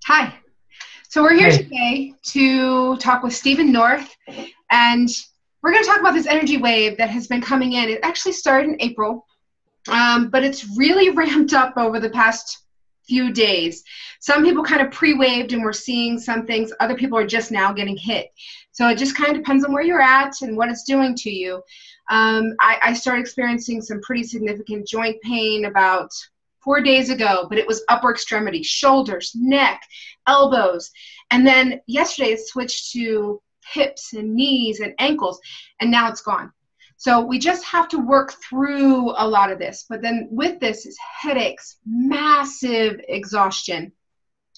Hi. So we're here Hey, today to talk with Stephen North, and we're going to talk about this energy wave that has been coming in. It actually started in April, but it's really ramped up over the past few days. Some people kind of pre-waved and we're seeing some things. Other people are just now getting hit. So it just kind of depends on where you're at and what it's doing to you. I started experiencing some pretty significant joint pain about 4 days ago, but it was upper extremity, shoulders, neck, elbows. And then yesterday it switched to hips and knees and ankles, and now it's gone. So we just have to work through a lot of this. But then with this is headaches, massive exhaustion,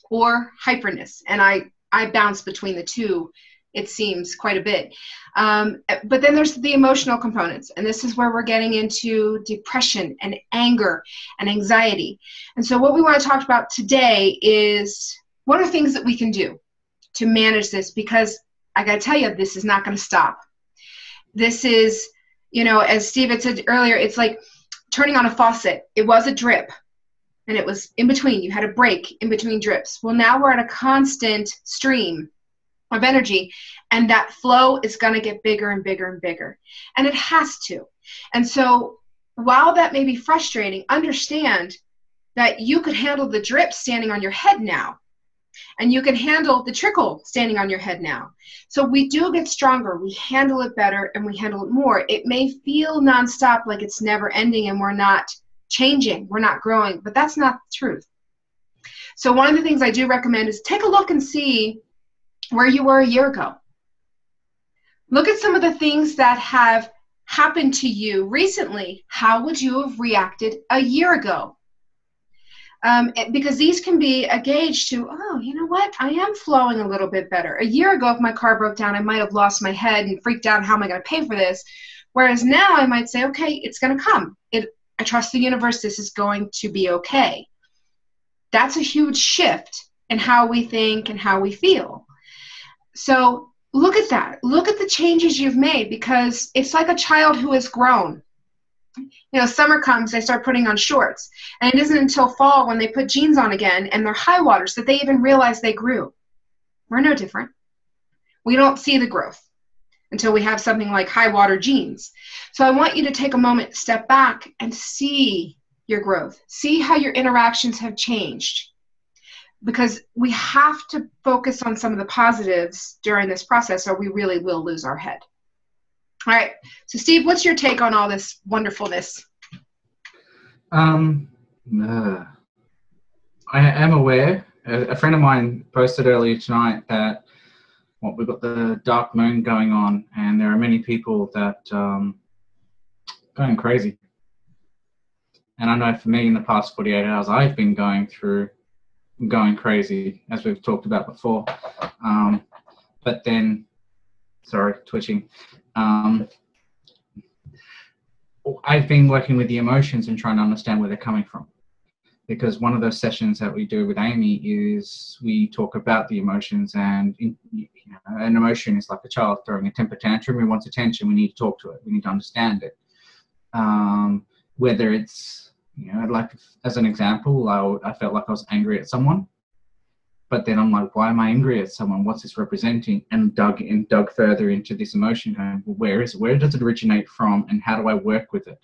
or hyperness. And I bounce between the two, it seems, quite a bit. But then there's the emotional components. And this is where we're getting into depression and anger and anxiety. And so what we want to talk about today is what are things that we can do to manage this? Because I got to tell you, this is not going to stop. This is, as Steve had said earlier, it's like turning on a faucet. It was a drip, and it was in between. You had a break in between drips. Well, now we're at a constant stream of energy, and that flow is going to get bigger and bigger and bigger. And it has to. And so while that may be frustrating, understand that you could handle the drip standing on your head now. And you can handle the trickle standing on your head now. So we do get stronger. We handle it better and we handle it more. It may feel nonstop, like it's never ending and we're not changing, we're not growing, but that's not the truth. So one of the things I do recommend is take a look and see where you were a year ago. Look at some of the things that have happened to you recently. How would you have reacted a year ago? Because these can be a gauge to, oh, you know what? I am flowing a little bit better. A year ago, if my car broke down, I might have lost my head and freaked out, how am I going to pay for this? Whereas now I might say, okay, it's going to come. I trust the universe. This is going to be okay. That's a huge shift in how we think and how we feel. So look at that. Look at the changes you've made, because it's like a child who has grown. Summer comes, they start putting on shorts. And it isn't until fall when they put jeans on again and they're high waters that they even realize they grew. We're no different. We don't see the growth until we have something like high water jeans. So I want you to take a moment, step back and see your growth. See how your interactions have changed. Because we have to focus on some of the positives during this process or we really will lose our head. All right. So, Steve, what's your take on all this wonderfulness? I am aware. A friend of mine posted earlier tonight that we've got the dark moon going on, and there are many people that going crazy. And I know for me, in the past 48 hours, I've been going crazy, as we've talked about before. But then, sorry, twitching. I've been working with the emotions and trying to understand where they're coming from, because one of those sessions that we do with Amy is we talk about the emotions, and an emotion is like a child throwing a temper tantrum. It wants attention. We need to talk to it. We need to understand it. Whether it's, like as an example, I felt like I was angry at someone. But then I'm like, why am I angry at someone? What's this representing? And dug further into this emotion, going, well, where does it originate from, and how do I work with it?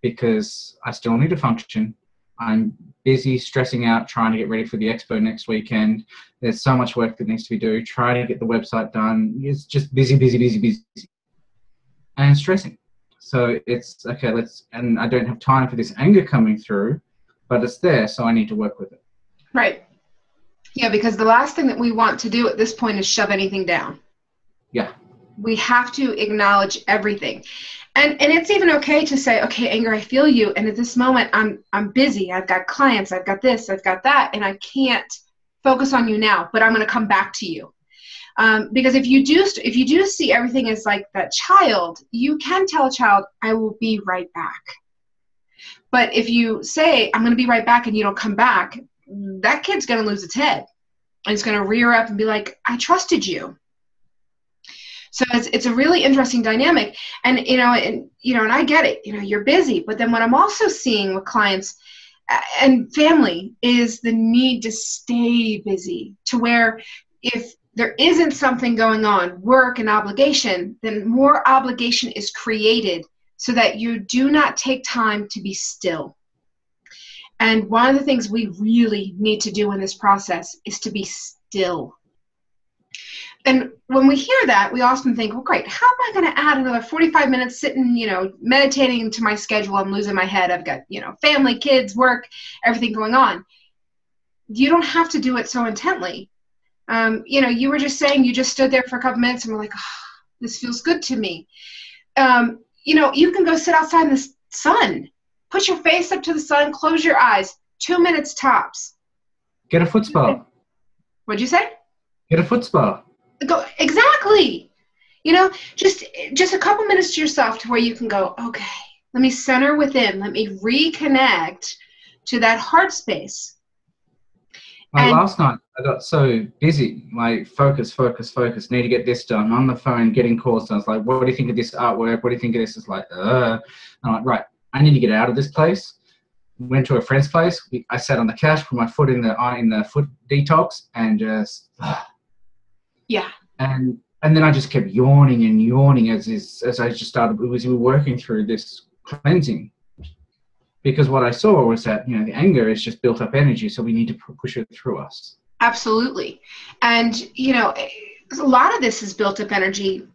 Because I still need to function. I'm busy stressing out, trying to get ready for the expo next weekend. There's so much work that needs to be done, trying to get the website done. It's just busy, and stressing. So it's, okay, and I don't have time for this anger coming through, but it's there, so I need to work with it. Right. Yeah, because the last thing that we want to do at this point is shove anything down. Yeah. We have to acknowledge everything. And it's even okay to say, okay, anger, I feel you. And at this moment, I'm busy. I've got clients. I've got this. I've got that. And I can't focus on you now, but I'm going to come back to you. Because if you do see everything as like that child, you can tell a child, I will be right back. But if you say, I'm going to be right back, and you don't come back, that kid's going to lose its head. And it's going to rear up and be like, I trusted you. So it's a really interesting dynamic. And, and I get it, you're busy. But then what I'm also seeing with clients, And family is the need to stay busy, to where if there isn't something going on, work and obligation, then more obligation is created so that you do not take time to be still. And one of the things we really need to do in this process is to be still. And when we hear that, we often think, well, great, how am I going to add another 45 minutes sitting, meditating to my schedule? I'm losing my head. I've got, family, kids, work, everything going on. You don't have to do it so intently. You were just saying you just stood there for a couple minutes and were like, oh, this feels good to me. You can go sit outside in the sun. Put your face up to the sun, close your eyes, 2 minutes tops. Get a foot spa. What'd you say? Get a foot spa. Go, exactly. Just a couple minutes to yourself to where you can go, okay, let me center within. Let me reconnect to that heart space. Last night, I got so busy, like focus, need to get this done. On the phone, getting calls done. It's like, what do you think of this artwork? What do you think of this? It's like, I'm like, right, I need to get out of this place. Went to a friend's place. I sat on the couch, put my foot in the foot detox, and just... Yeah. And then I just kept yawning as I just started, we were working through this cleansing. Because what I saw was that, the anger is just built up energy, so we need to push it through us. Absolutely. And, a lot of this is built up energy.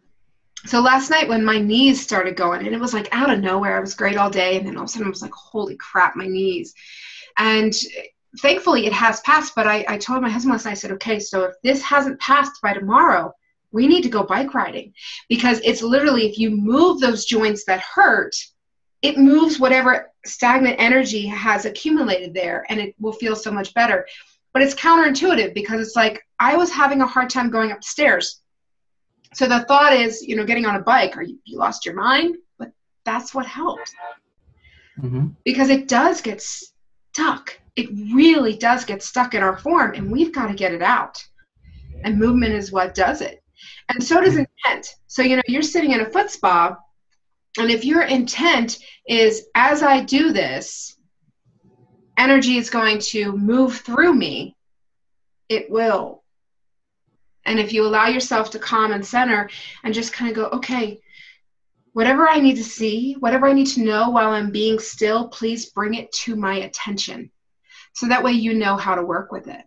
So last night when my knees started going, and it was like out of nowhere, I was great all day, and then all of a sudden I was like, holy crap, my knees. And thankfully it has passed, but I told my husband last night, I said, okay, so if this hasn't passed by tomorrow, we need to go bike riding, because it's literally, if you move those joints that hurt, it moves whatever stagnant energy has accumulated there, and it will feel so much better. But it's counterintuitive, because it's like, I was having a hard time going upstairs. So the thought is, getting on a bike, or you lost your mind, but that's what helps. Mm-hmm. Because it does get stuck. It really does get stuck in our form, and we've got to get it out. And movement is what does it. And so does intent. So, you're sitting in a foot spa, and if your intent is, as I do this, energy is going to move through me, it will. And if you allow yourself to calm and center and just kind of go, okay, whatever I need to see, whatever I need to know while I'm being still, please bring it to my attention. So that way you know how to work with it.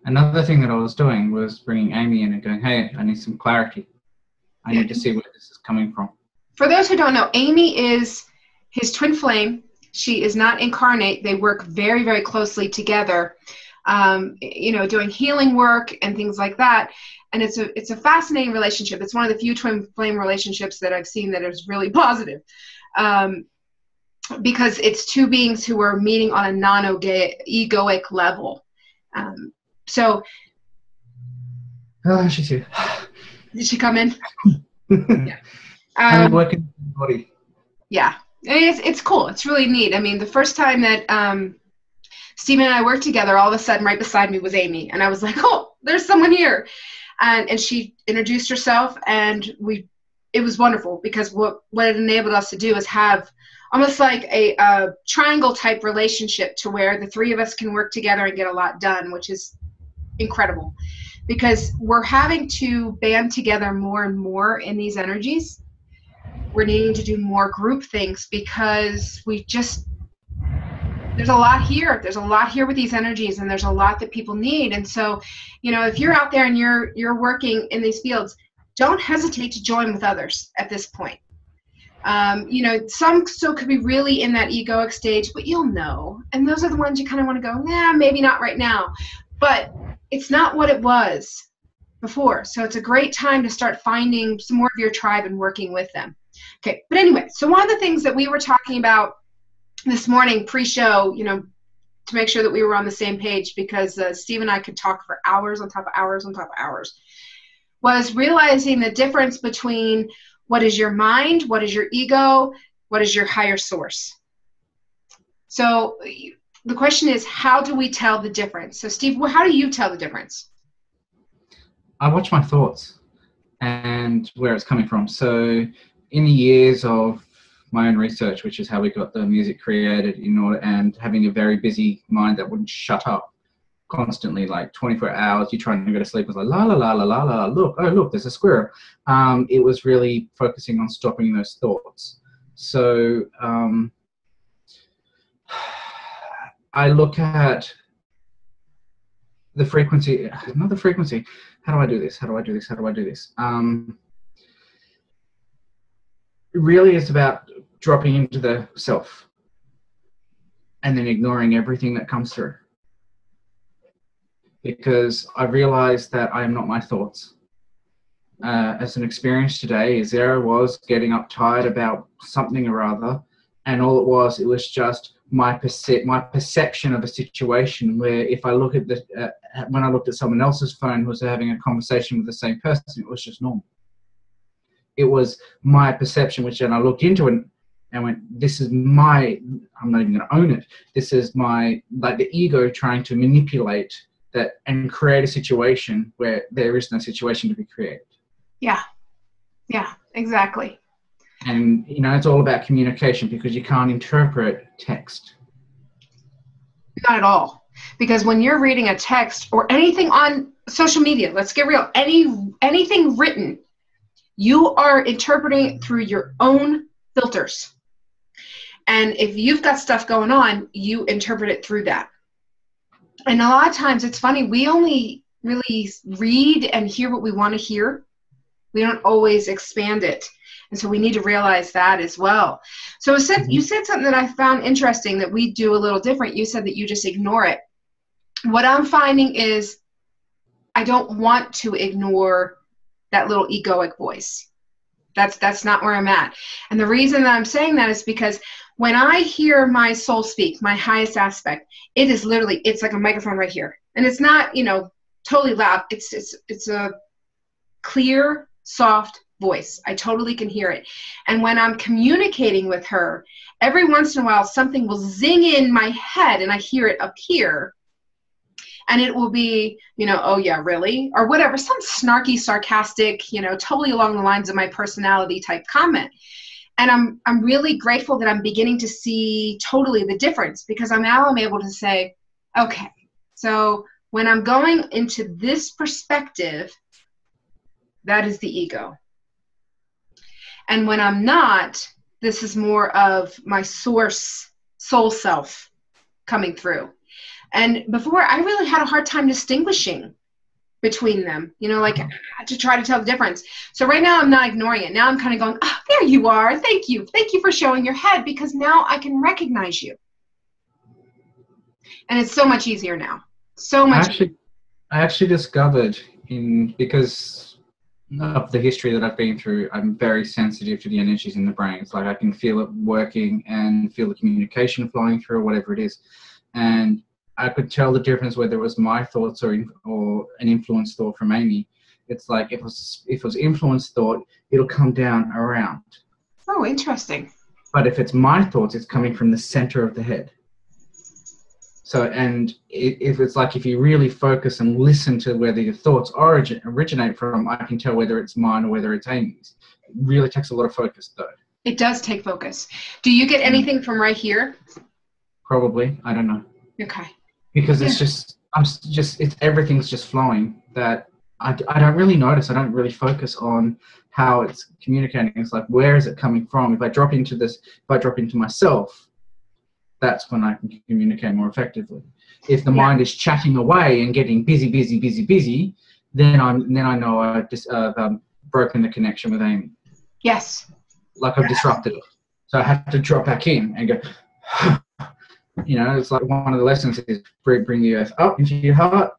Another thing that I was doing was bringing Amy in and going, hey, I need some clarity. I need to see where this is coming from. For those who don't know, Amy is his twin flame. She is not incarnate. They work very, very closely together, doing healing work and things like that. And it's a fascinating relationship. It's one of the few twin flame relationships that I've seen that is really positive. Because it's two beings who are meeting on a non-egoic level. She's here. Did she come in? Yeah. I'm working the body. Yeah, it's cool. It's really neat. I mean, the first time that Stephen and I worked together, all of a sudden right beside me was Amy, and I was like, oh, there's someone here, and she introduced herself, and it was wonderful, because what it enabled us to do is have almost like a triangle type relationship, to where the three of us can work together and get a lot done, which is incredible, because we're having to band together more and more in these energies. We're needing to do more group things, because there's a lot here. There's a lot here with these energies, and there's a lot that people need. And so, if you're out there and you're working in these fields, don't hesitate to join with others at this point. Some still could be really in that egoic stage, but you'll know. And those are the ones you kind of want to go, nah, maybe not right now. But it's not what it was before. So it's a great time to start finding some more of your tribe and working with them. Okay, but anyway, so one of the things that we were talking about this morning pre-show, to make sure that we were on the same page, because Steve and I could talk for hours on top of hours on top of hours, was realizing the difference between what is your mind, what is your ego, what is your higher source. So the question is, how do we tell the difference? So Steve, how do you tell the difference? I watch my thoughts and where it's coming from. So in the years of my own research, which is how we got the music created and having a very busy mind that wouldn't shut up constantly, like 24 hours, you're trying to go to sleep, it was like, la, la, la, la, la, la, look, oh, look, there's a squirrel. It was really focusing on stopping those thoughts. So I look at the frequency, not the frequency, how do I do this? How do I do this? How do I do this? Really it's about dropping into the self and then ignoring everything that comes through. Because I realized that I am not my thoughts. As an experience today is there I was getting uptight about something or other, and all it was just my perception of a situation where if I look at when I looked at someone else's phone who was having a conversation with the same person, it was just normal. It was my perception, which then I looked into it and went, this is I'm not even going to own it. This is the ego trying to manipulate that and create a situation where there is no situation to be created. Yeah, exactly. And, it's all about communication because you can't interpret text. Not at all. Because when you're reading a text or anything on social media, let's get real, anything written, you are interpreting it through your own filters. And if you've got stuff going on, you interpret it through that. And a lot of times it's funny, we only really read and hear what we want to hear. We don't always expand it. And so we need to realize that as well. So you said something that I found interesting that we do a little different. You said that you just ignore it. What I'm finding is I don't want to ignore that little egoic voice. That's not where I'm at. And the reason that I'm saying that is because when I hear my soul speak, my highest aspect, it's like a microphone right here. And it's not, totally loud. It's a clear, soft voice. I totally can hear it. And when I'm communicating with her, every once in a while, something will zing in my head and I hear it up here. And it will be, oh yeah, really? Or whatever, some snarky, sarcastic, totally along the lines of my personality type comment. And I'm really grateful that I'm beginning to see totally the difference because I'm able to say, okay, so when I'm going into this perspective, that is the ego. And when I'm not, this is more of my source, soul self coming through. And before, I really had a hard time distinguishing between them, to try to tell the difference. So right now I'm not ignoring it. Now I'm kind of going, oh, there you are. Thank you. Thank you for showing your head because now I can recognize you. And it's so much easier now. So much. I actually discovered because of the history that I've been through, I'm very sensitive to the energies in the brain. It's like I can feel it working and feel the communication flowing through or whatever it is. And I could tell the difference whether it was my thoughts or an influence thought from Amy. It's like if it was influence thought, it'll come down around. Oh, interesting. But if it's my thoughts, it's coming from the center of the head. So, and if it's like if you really focus and listen to whether your thoughts originate from, I can tell whether it's mine or whether it's Amy's. It really takes a lot of focus, though. It does take focus. Do you get anything from right here? Probably. I don't know. Okay. Because it's everything's just flowing that I don't really notice. I don't really focus on how it's communicating. It's like, where is it coming from? If I drop into myself, that's when I can communicate more effectively. If the mind is chatting away and getting busy, then I know I've broken the connection with Amy. Yes. Like I've disrupted it. So I have to drop back in and go, it's like one of the lessons is bring the earth up into your heart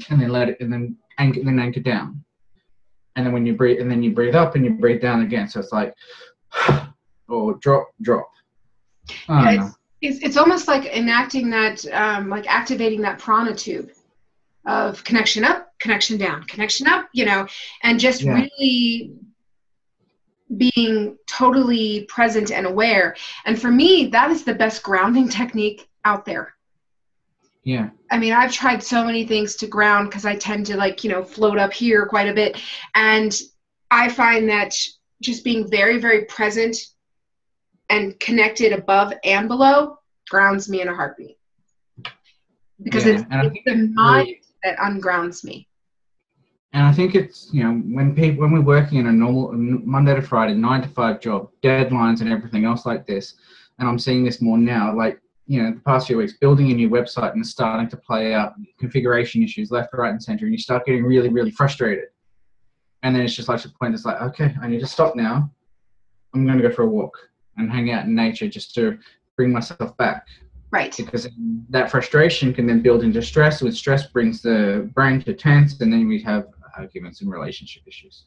and then let it, and then anchor down. And then when you breathe, and then you breathe up and you breathe down again. So it's like, or drop. It's almost like enacting that, like activating that prana tube of connection up, connection down, connection up, and just really being totally present and aware. And for me, that is the best grounding technique out there. Yeah. I mean, I've tried so many things to ground because I tend to float up here quite a bit. And I find that just being very, very present and connected above and below grounds me in a heartbeat. Because it's the mind that ungrounds me. And I think it's, you know, when we're working in a normal Monday to Friday, 9 to 5 job, deadlines and everything else like this, and I'm seeing this more now, like, you know, the past few weeks, building a new website and starting to play out configuration issues left, right, and center, and you start getting really, really frustrated. And then it's just like to the point that's like, okay, I need to stop now. I'm going to go for a walk and hang out in nature just to bring myself back. Right. Because that frustration can then build into stress. With stress brings the brain to tense, and then we have arguments and relationship issues.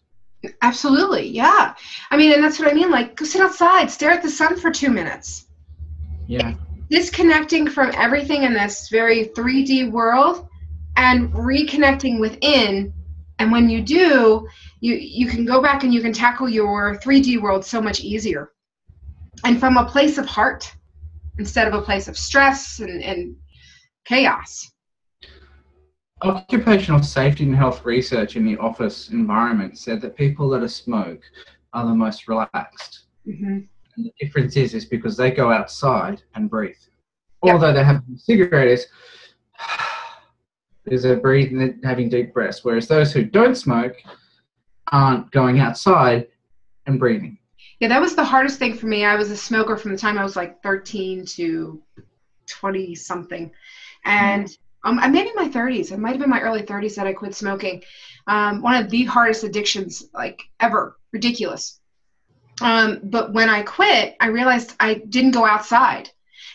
Absolutely, yeah. I mean, and that's what I mean. Like, go sit outside, stare at the sun for 2 minutes. Yeah. Disconnecting from everything in this very 3D world and reconnecting within. And when you do, you can go back and you can tackle your 3D world so much easier. And from a place of heart instead of a place of stress and chaos. Occupational safety and health research in the office environment said that people that smoke are the most relaxed. Mm-hmm. And the difference is because they go outside and breathe. Yep. Although they're having a cigarette, is they're breathing, having deep breaths, whereas those who don't smoke aren't going outside and breathing. Yeah, that was the hardest thing for me. I was a smoker from the time I was like 13 to 20 something. And maybe my 30s. It might have been my early 30s that I quit smoking. One of the hardest addictions like ever. Ridiculous. But when I quit, I realized I didn't go outside.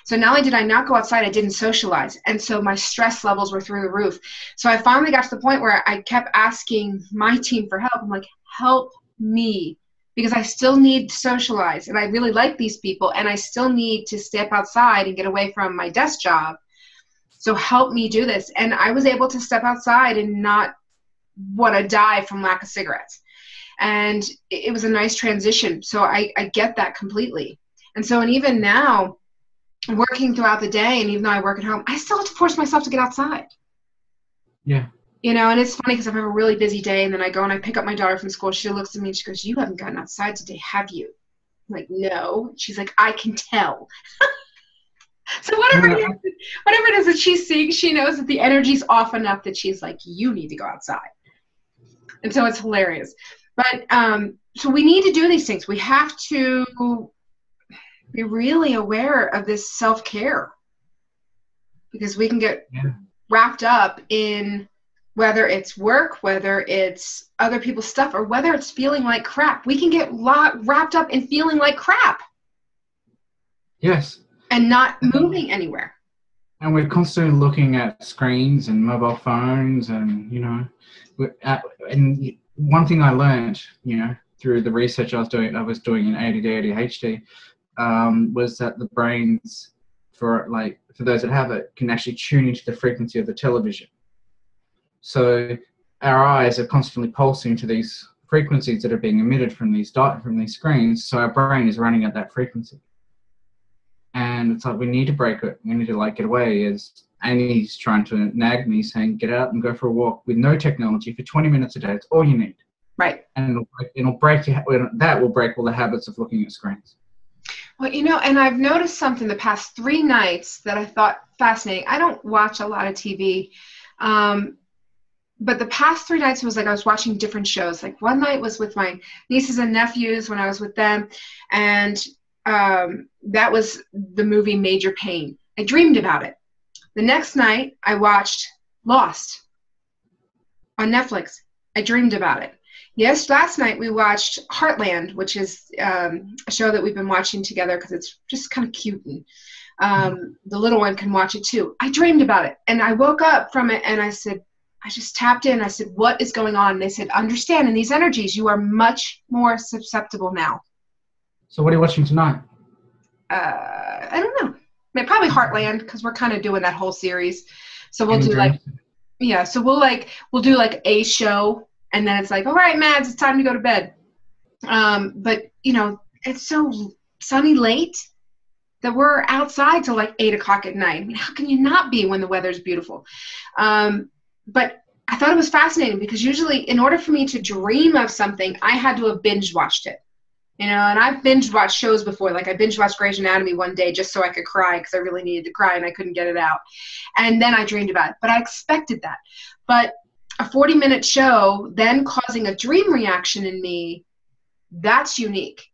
So not only did I not go outside, I didn't socialize. And so my stress levels were through the roof. So I finally got to the point where I kept asking my team for help. I'm like, help me. Because I still need to socialize. And I really like these people. And I still need to step outside and get away from my desk job. So help me do this. And I was able to step outside and not want to die from lack of cigarettes. And it was a nice transition. So I get that completely. And so, and even now, working throughout the day, and even though I work at home, I still have to force myself to get outside. Yeah. You know, and it's funny because I have a really busy day, and then I go and I pick up my daughter from school. She looks at me and she goes, "You haven't gotten outside today, have you?" I'm like, "No." She's like, "I can tell." So whatever it is that she's seeing, she knows that the energy's off enough that she's like, "You need to go outside." And so it's hilarious. But so we need to do these things. We have to be really aware of this self-care, because we can get wrapped up in whether it's work, whether it's other people's stuff, or whether it's feeling like crap. We can get wrapped up in feeling like crap. Yes. And not moving anywhere. And we're constantly looking at screens and mobile phones, and, you know, and one thing I learned, you know, through the research I was doing in ADD, ADHD, was that the brains, for those that have it, can actually tune into the frequency of the television. So our eyes are constantly pulsing to these frequencies that are being emitted from these screens. So our brain is running at that frequency. And it's like, we need to break it. We need to get away. As Amy's trying to nag me, saying, get out and go for a walk with no technology for 20 minutes a day. It's all you need. Right. And it'll break that will break all the habits of looking at screens. Well, you know, and I've noticed something the past 3 nights that I thought fascinating. I don't watch a lot of TV, but the past 3 nights was like I was watching different shows. Like one night was with my nieces and nephews when I was with them, and that was the movie Major Pain. I dreamed about it. The next night, I watched Lost on Netflix. I dreamed about it. Yes, last night we watched Heartland, which is a show that we've been watching together because it's just kind of cute, and the little one can watch it too. I dreamed about it, and I woke up from it, and I said, I just tapped in. I said, what is going on? And they said, understand, in these energies, you are much more susceptible now. So what are you watching tonight? I don't know. I mean, probably Heartland, because we're kind of doing that whole series. So we'll do so we'll do like a show, and then it's like, all right, Mads, it's time to go to bed. But you know, it's so sunny late that we're outside till like 8 o'clock at night. I mean, how can you not be when the weather's beautiful? But I thought it was fascinating because usually in order for me to dream of something, I had to have binge watched it. You know, and I've binge watched shows before. Like I binge watched Grey's Anatomy one day just so I could cry because I really needed to cry and I couldn't get it out. And then I dreamed about it. But I expected that. But a 40-minute show then causing a dream reaction in me, that's unique.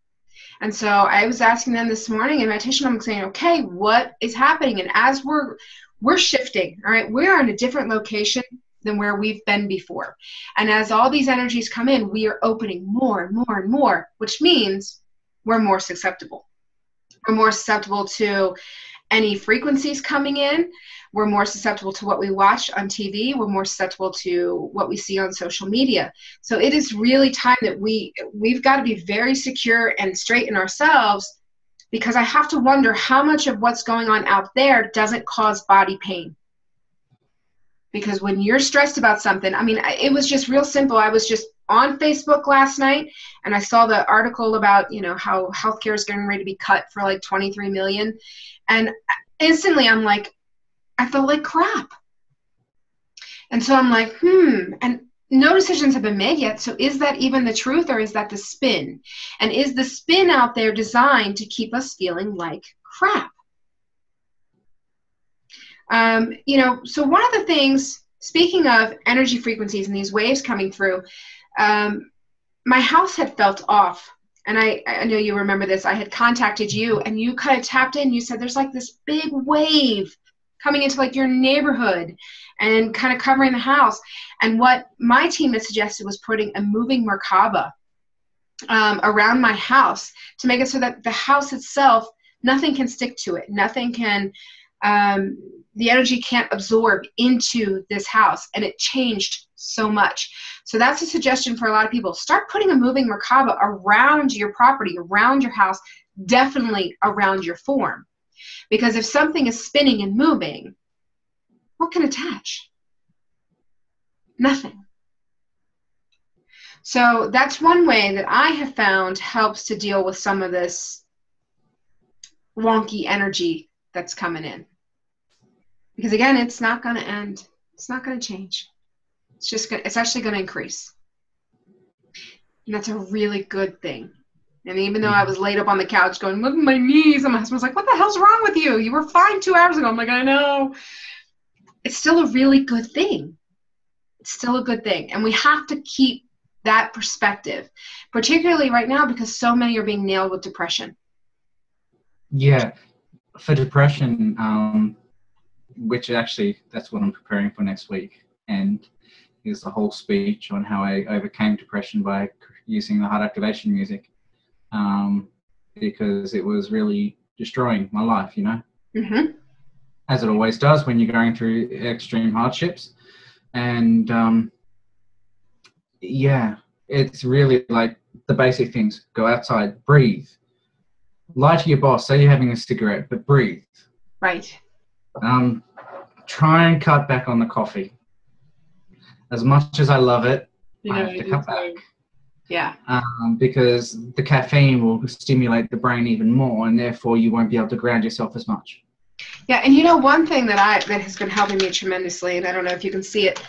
And so I was asking them this morning in meditation, I'm saying, okay, what is happening? And as we're shifting, all right, we're in a different location than where we've been before. And as all these energies come in, we are opening more and more and more, which means we're more susceptible. We're more susceptible to any frequencies coming in. We're more susceptible to what we watch on TV. We're more susceptible to what we see on social media. So it is really time that we've got to be very secure and straight in ourselves, because I have to wonder how much of what's going on out there doesn't cause body pain. Because when you're stressed about something, I mean, it was just real simple. I was just on Facebook last night and I saw the article about, you know, how healthcare is getting ready to be cut for like 23 million. And instantly I'm like, I felt like crap. And so I'm like, and no decisions have been made yet. So is that even the truth, or is that the spin? And is the spin out there designed to keep us feeling like crap? You know, so one of the things, speaking of energy frequencies and these waves coming through, my house had felt off. And I know you remember this. I had contacted you and you kind of tapped in. You said, there's like this big wave coming into like your neighborhood and kind of covering the house. And what my team had suggested was putting a moving Merkaba around my house to make it so that the house itself, nothing can stick to it. Nothing can, the energy can't absorb into this house. And it changed so much. So that's a suggestion for a lot of people. Start putting a moving Merkaba around your property, around your house, definitely around your form. Because if something is spinning and moving, what can attach? Nothing. So that's one way that I have found helps to deal with some of this wonky energy that's coming in. Because again, it's not going to end. It's not going to change. It's actually going to increase. And that's a really good thing. And even though I was laid up on the couch going, look at my knees, and my husband's like, what the hell's wrong with you? You were fine 2 hours ago. I'm like, I know. It's still a really good thing. It's still a good thing. And we have to keep that perspective, particularly right now because so many are being nailed with depression. Yeah. For depression, which actually, that's what I'm preparing for next week. And here's the whole speech on how I overcame depression by using the heart activation music. Because it was really destroying my life, you know, as it always does when you're going through extreme hardships. And yeah, it's really like the basic things. Go outside, breathe, lie to your boss, say you're having a cigarette, but breathe. Right. Try and cut back on the coffee. As much as I love it, I have to cut back. Yeah. Because the caffeine will stimulate the brain even more, and therefore you won't be able to ground yourself as much. Yeah, and you know, one thing that has been helping me tremendously, and I don't know if you can see it,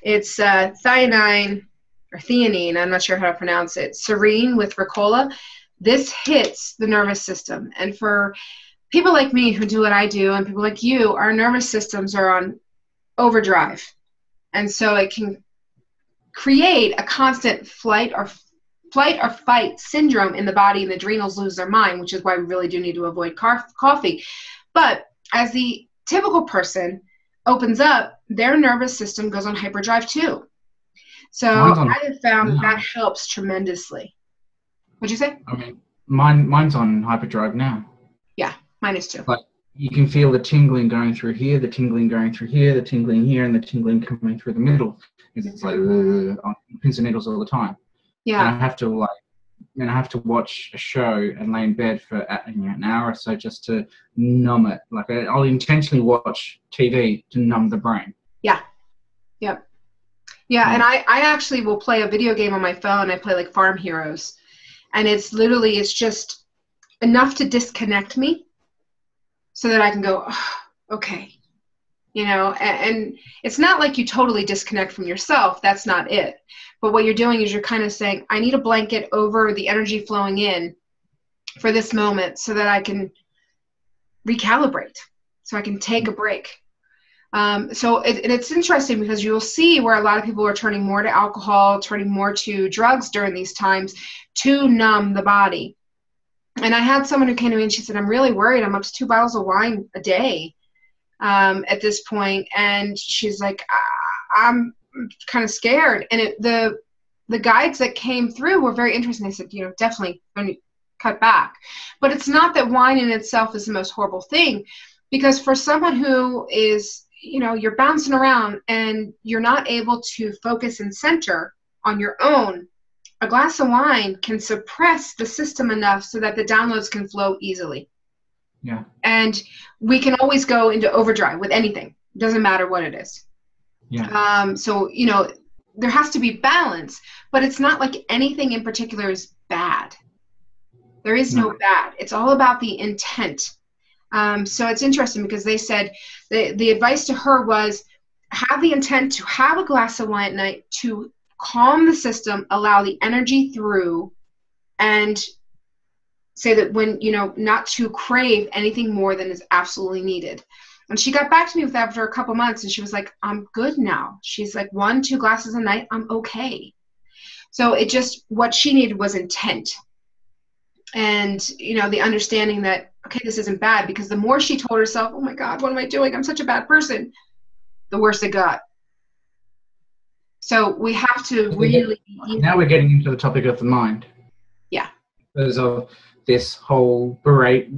it's theanine, or theanine, I'm not sure how to pronounce it, serene with Ricola. This hits the nervous system. And for people like me who do what I do, and people like you, our nervous systems are on overdrive. And so it can create a constant flight or fight syndrome in the body, and the adrenals lose their mind, which is why we really do need to avoid coffee. But as the typical person opens up, their nervous system goes on hyperdrive too. So I have found that helps tremendously. What'd you say? I mean, mine's on hyperdrive now. Yeah, mine is too. Like, you can feel the tingling going through here, the tingling going through here, the tingling here, and the tingling coming through the middle. It's like on pins and needles all the time. Yeah. And I have to watch a show and lay in bed for an hour or so just to numb it. Like I'll intentionally watch TV to numb the brain. Yeah. Yep. Yeah, and I actually will play a video game on my phone. I play like Farm Heroes. And it's just enough to disconnect me so that I can go, oh, okay. You know, and it's not like you totally disconnect from yourself. That's not it. But what you're doing is you're kind of saying, I need a blanket over the energy flowing in for this moment so that I can recalibrate, so I can take a break. So it's interesting because you'll see where a lot of people are turning more to alcohol, turning more to drugs during these times to numb the body. And I had someone who came to me and she said, I'm really worried. I'm up to 2 bottles of wine a day at this point. And she's like, I'm kind of scared. And the guides that came through were very interesting. They said, definitely cut back. But it's not that wine in itself is the most horrible thing, because for someone who is, you're bouncing around and you're not able to focus and center on your own, a glass of wine can suppress the system enough so that the downloads can flow easily. Yeah. And we can always go into overdrive with anything. It doesn't matter what it is. Yeah. So, there has to be balance, but it's not like anything in particular is bad. There is no bad. It's all about the intent. So it's interesting because they said the advice to her was have the intent to have a glass of wine at night to calm the system, allow the energy through, and say that when, not to crave anything more than is absolutely needed. And she got back to me with that after a couple months, and she was like, I'm good now. She's like, 1-2 glasses a night, I'm okay. So what she needed was intent. And, the understanding that, okay, this isn't bad, because the more she told herself, oh my God, what am I doing? I'm such a bad person, the worse it got. So we have to really... Now we're getting into the topic of the mind. Yeah. Because of this whole berate,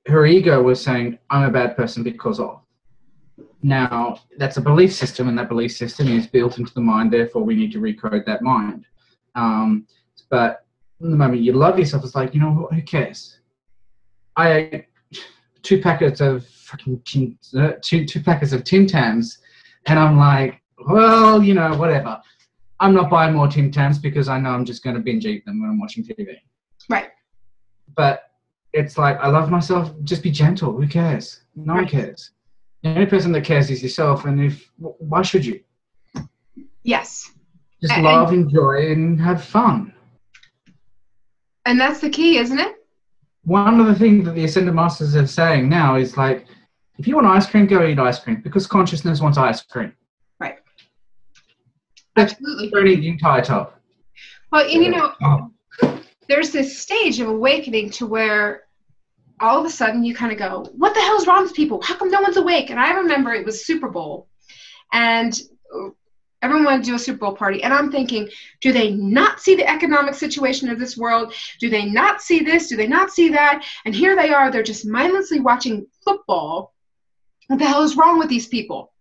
her ego was saying, I'm a bad person because of. Now, that's a belief system, and that belief system is built into the mind, therefore we need to recode that mind. But the moment you love yourself, it's like, who cares? I ate 2 packets of fucking two packets of Tim Tams, and I'm like, well, whatever. I'm not buying more Tim Tams because I know I'm just going to binge eat them when I'm watching TV. Right. But it's like, I love myself. Just be gentle. Who cares? No one cares. The only person that cares is yourself. And why should you? Yes. Just love, enjoy, and have fun. And that's the key, isn't it? One of the things that the Ascended Masters are saying now is like, if you want ice cream, go eat ice cream, because consciousness wants ice cream. Right. Absolutely. Don't eat the entire tub. Well, there's this stage of awakening to where all of a sudden you kind of go, what the hell's wrong with people? How come no one's awake? And I remember it was Super Bowl, and everyone wanted to do a Super Bowl party. And I'm thinking, do they not see the economic situation of this world? Do they not see this? Do they not see that? And here they are. They're just mindlessly watching football. What the hell is wrong with these people?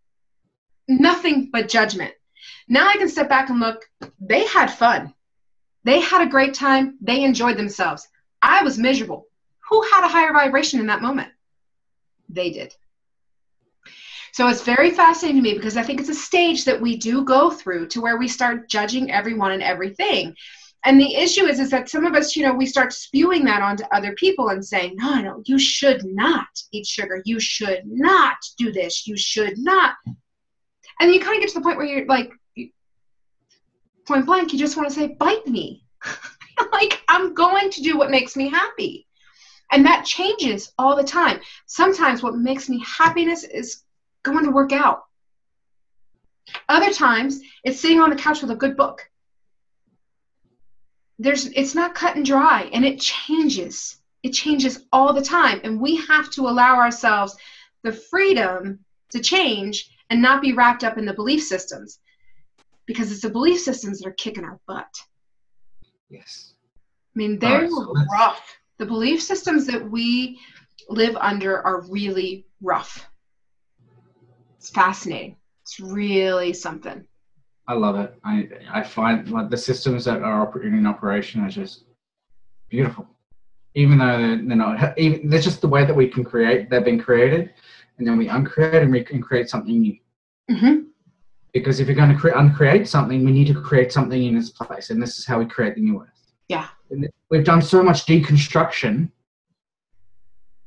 Nothing but judgment. Now I can step back and look. They had fun. They had a great time. They enjoyed themselves. I was miserable. Who had a higher vibration in that moment? They did. So it's very fascinating to me because I think it's a stage that we do go through to where we start judging everyone and everything. And the issue is that some of us, we start spewing that onto other people and saying, no, you should not eat sugar. You should not do this. You should not. And you kind of get to the point where you're like, point blank, you just want to say, bite me. Like, I'm going to do what makes me happy. And that changes all the time. Sometimes what makes me happiness is going to work out. Other times, it's sitting on the couch with a good book. It's not cut and dry, and it changes. It changes all the time. And we have to allow ourselves the freedom to change and not be wrapped up in the belief systems, because it's the belief systems that are kicking our butt. Yes. I mean, they're rough. The belief systems that we live under are really rough. It's fascinating. It's really something. I love it. I find like the systems that are in operation are just beautiful. Even though they're not, they're just the way that we can create, they've been created, and then we uncreate and we can create something new. Mm-hmm. Because if you're going to uncreate something, we need to create something in its place, and this is how we create the new earth. Yeah. And we've done so much deconstruction.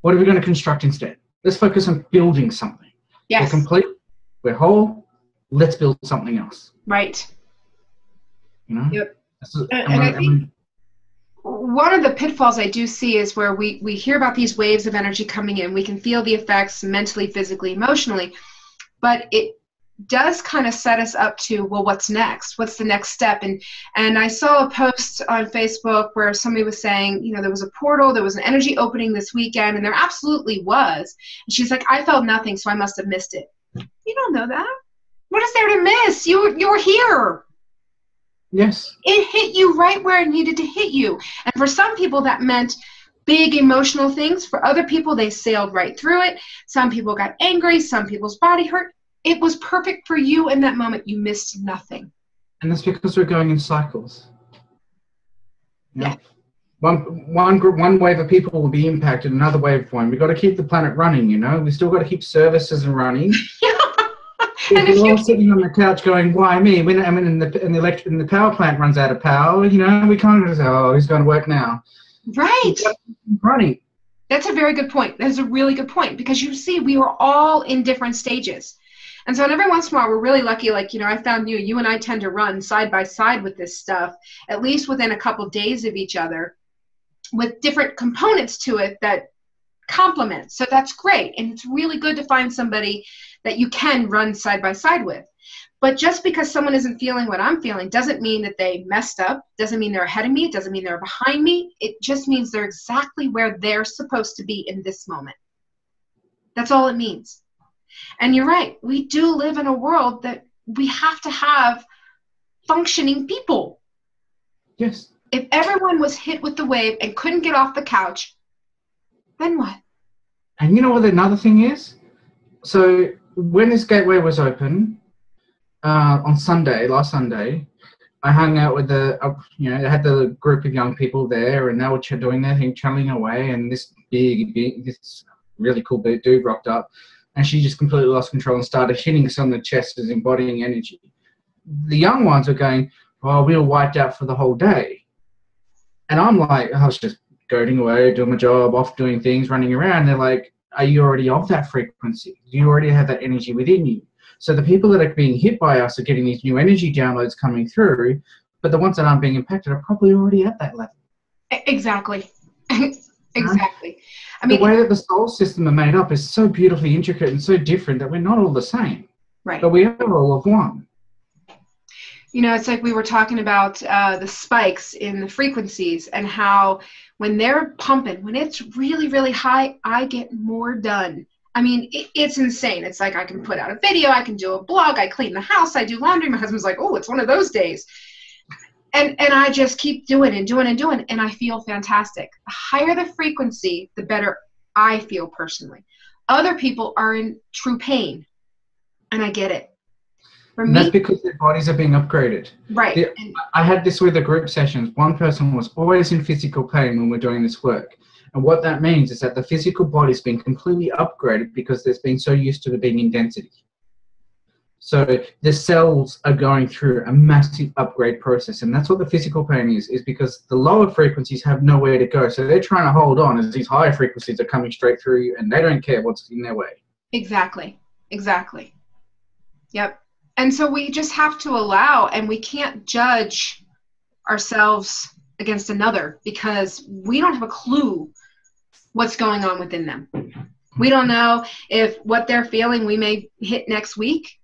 What are we going to construct instead? Let's focus on building something. Yes. We're complete. We're whole. Let's build something else. Right. You know? Yep. And I think, one of the pitfalls I do see is where we hear about these waves of energy coming in. We can feel the effects mentally, physically, emotionally, but it does kind of set us up to, well, what's next? What's the next step? And I saw a post on Facebook where somebody was saying, you know, there was a portal, there was an energy opening this weekend, and there absolutely was. And she's like, I felt nothing, so I must have missed it. You don't know that. What is there to miss? You were here. Yes. It hit you right where it needed to hit you. And for some people, that meant big emotional things. For other people, they sailed right through it. Some people got angry. Some people's body hurt. It was perfect for you in that moment. You missed nothing. And that's because we're going in cycles. Yeah. One wave of people will be impacted, another wave won't. We've got to keep the planet running, you know. We still got to keep services and running. And if we're all sitting on the couch going, why me? When the power plant runs out of power, you know, we can't just say, oh, he's going to work now. Right. Running. That's a very good point. That's a really good point, because you see, we were all in different stages. And so every once in a while, we're really lucky. Like, you know, I found you and I tend to run side by side with this stuff, at least within a couple days of each other, with different components to it that complement. So that's great. And it's really good to find somebody that you can run side by side with. But just because someone isn't feeling what I'm feeling doesn't mean that they messed up, doesn't mean they're ahead of me, it doesn't mean they're behind me. It just means they're exactly where they're supposed to be in this moment. That's all it means. And you're right. We do live in a world that we have to have functioning people. Yes. If everyone was hit with the wave and couldn't get off the couch, then what? And you know what another thing is? So when this gateway was open on Sunday, last Sunday, I hung out with I had the group of young people there, and they were doing their thing, channeling away, and this this really cool dude rocked up, and she just completely lost control and started hitting us on the chest as embodying energy. The young ones were going, oh, we were wiped out for the whole day. And I'm like, I was just goading away, doing my job, off doing things, running around. They're like, are you already of that frequency? Do you already have that energy within you? So the people that are being hit by us are getting these new energy downloads coming through, but the ones that aren't being impacted are probably already at that level. Exactly. Exactly. I mean, the way that the soul system are made up is so beautifully intricate and so different that we're not all the same. Right. But we are all of one. You know, it's like we were talking about the spikes in the frequencies, and how when they're pumping, when it's really, really high, I get more done. I mean, it's insane. It's like I can put out a video, I can do a blog, I clean the house, I do laundry. My husband's like, oh, it's one of those days. And I just keep doing and doing and doing, and I feel fantastic. The higher the frequency, the better I feel personally. Other people are in true pain, and I get it. For me, that's because their bodies are being upgraded. Right. I had this with the group sessions. One person was always in physical pain when we're doing this work. And what that means is that the physical body's been completely upgraded because it's been so used to being in density. So the cells are going through a massive upgrade process. And that's what the physical pain is because the lower frequencies have nowhere to go. So they're trying to hold on as these higher frequencies are coming straight through you, and they don't care what's in their way. Exactly. Exactly. Yep. And so we just have to allow, and we can't judge ourselves against another, because we don't have a clue what's going on within them. We don't know if what they're feeling we may hit next week.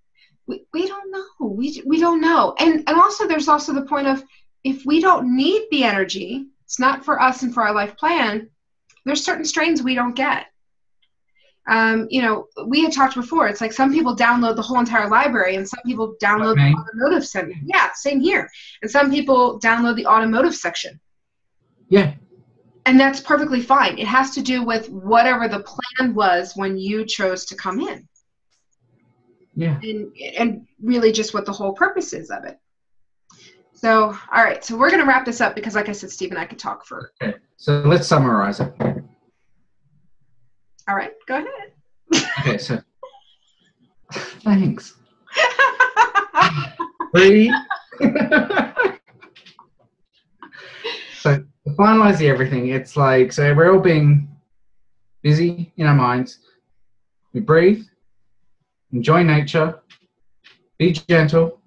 We don't know. We don't know. And also there's also the point of, if we don't need the energy, it's not for us and for our life plan, there's certain strains we don't get. You know, we had talked before, it's like some people download the whole entire library, and some people download the automotive section. Yeah, same here. And some people download the automotive section. Yeah. And that's perfectly fine. It has to do with whatever the plan was when you chose to come in. Yeah. And really just what the whole purpose is of it. So, all right. So we're going to wrap this up because, like I said, Steve and I could talk for. Okay. So let's summarize it. All right. Go ahead. Okay. So thanks. 3. So to finalize everything, it's like, so we're all being busy in our minds. We breathe. Enjoy nature, be gentle,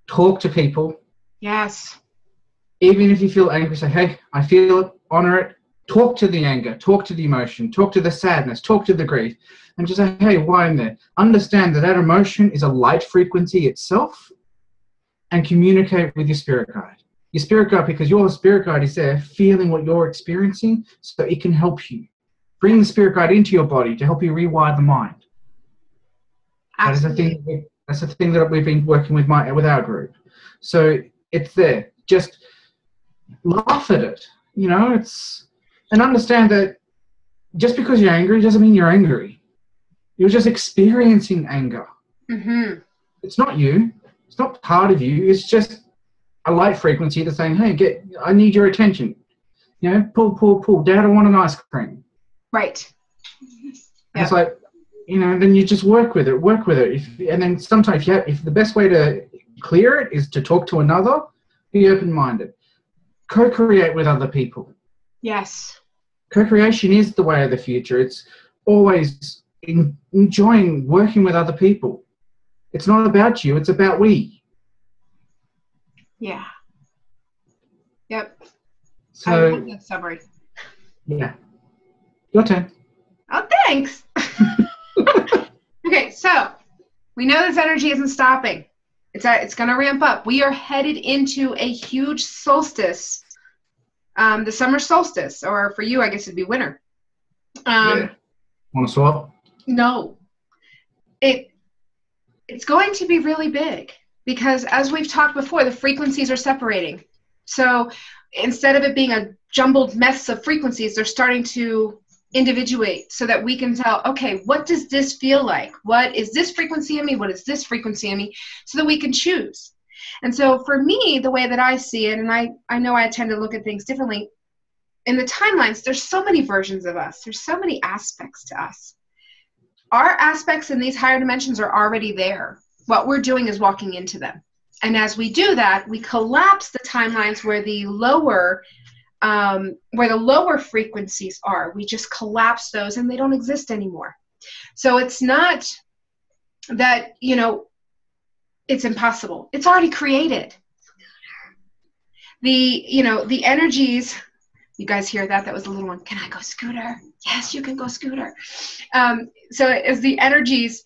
talk to people. Yes. even if you feel angry, say, hey, I feel it, honor it, talk to the anger, talk to the emotion, talk to the sadness, talk to the grief, and just say, hey, why am there? Understand that that emotion is a light frequency itself, and communicate with your spirit guide. Your spirit guide, because your spirit guide is there feeling what you're experiencing so it can help you. Bring the spirit guide into your body to help you rewire the mind. Absolutely. That's the thing that we've been working with our group. So it's there. Just laugh at it. You know, and understand that just because you're angry doesn't mean you're angry. You're just experiencing anger. Mm-hmm. It's not you. It's not part of you. It's just a light frequency that's saying, hey, I need your attention. You know, pull. Dad, I want an ice cream. Right. And it's like, you know, then you just work with it. And then sometimes, if the best way to clear it is to talk to another, be open-minded. Co-create with other people. Yes. Co-creation is the way of the future. It's always enjoying working with other people. It's not about you, it's about we. Yeah. Yep. So, I love that summary. Yeah. Your turn. Oh, thanks. Okay, so we know this energy isn't stopping. It's going to ramp up. We are headed into a huge solstice, the summer solstice, or for you, I guess it'd be winter. Want to swap? No. It's going to be really big because, as we've talked before, the frequencies are separating. So instead of it being a jumbled mess of frequencies, they're starting to individuate so that we can tell, okay, what does this feel like? What is this frequency in me? What is this frequency in me? So that we can choose. And so for me, the way that I see it, and I know I tend to look at things differently, in the timelines, there's so many versions of us. There's so many aspects to us. Our aspects in these higher dimensions are already there. What we're doing is walking into them. And as we do that, we collapse the timelines where the lower frequencies are. We just collapse those and they don't exist anymore. So it's not that, you know, it's impossible. It's already created. The energies, you guys hear that? That was a little one. Can I go scooter? Yes, you can go scooter. So as the energies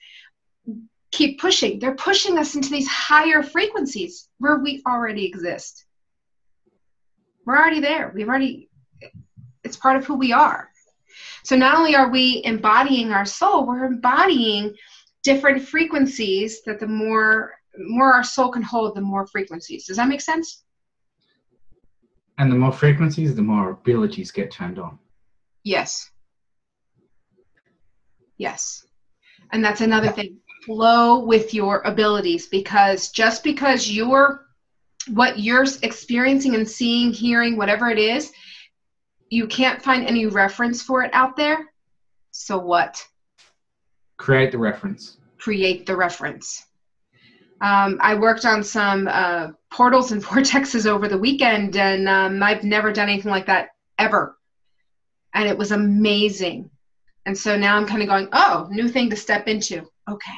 keep pushing, they're pushing us into these higher frequencies where we already exist. We're already there. It's part of who we are. So not only are we embodying our soul, we're embodying different frequencies that the more our soul can hold, the more frequencies. Does that make sense? And the more frequencies, the more abilities get turned on. Yes. Yes. And that's another thing. Flow with your abilities, because just because what you're experiencing and seeing, hearing, whatever it is, you can't find any reference for it out there. So what? Create the reference. Create the reference. I worked on some portals and vortexes over the weekend, and I've never done anything like that ever. And it was amazing. And so now I'm kind of going, oh, new thing to step into. Okay.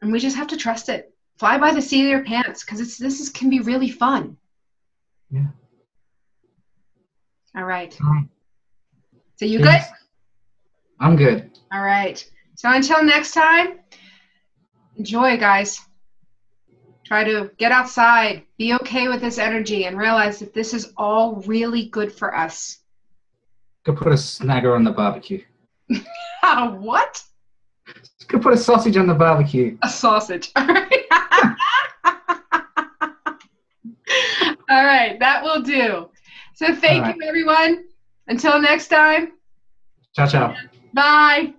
And we just have to trust it. Fly by the seat of your pants, because this can be really fun. Yeah. All right. All right. So you good? I'm good. All right. So until next time, enjoy, guys. Try to get outside, be okay with this energy, and realize that this is all really good for us. Go put a snagger on the barbecue. What? Go put a sausage on the barbecue. A sausage. All right. All right, that will do. So thank you, everyone. Until next time. Ciao, ciao. Bye.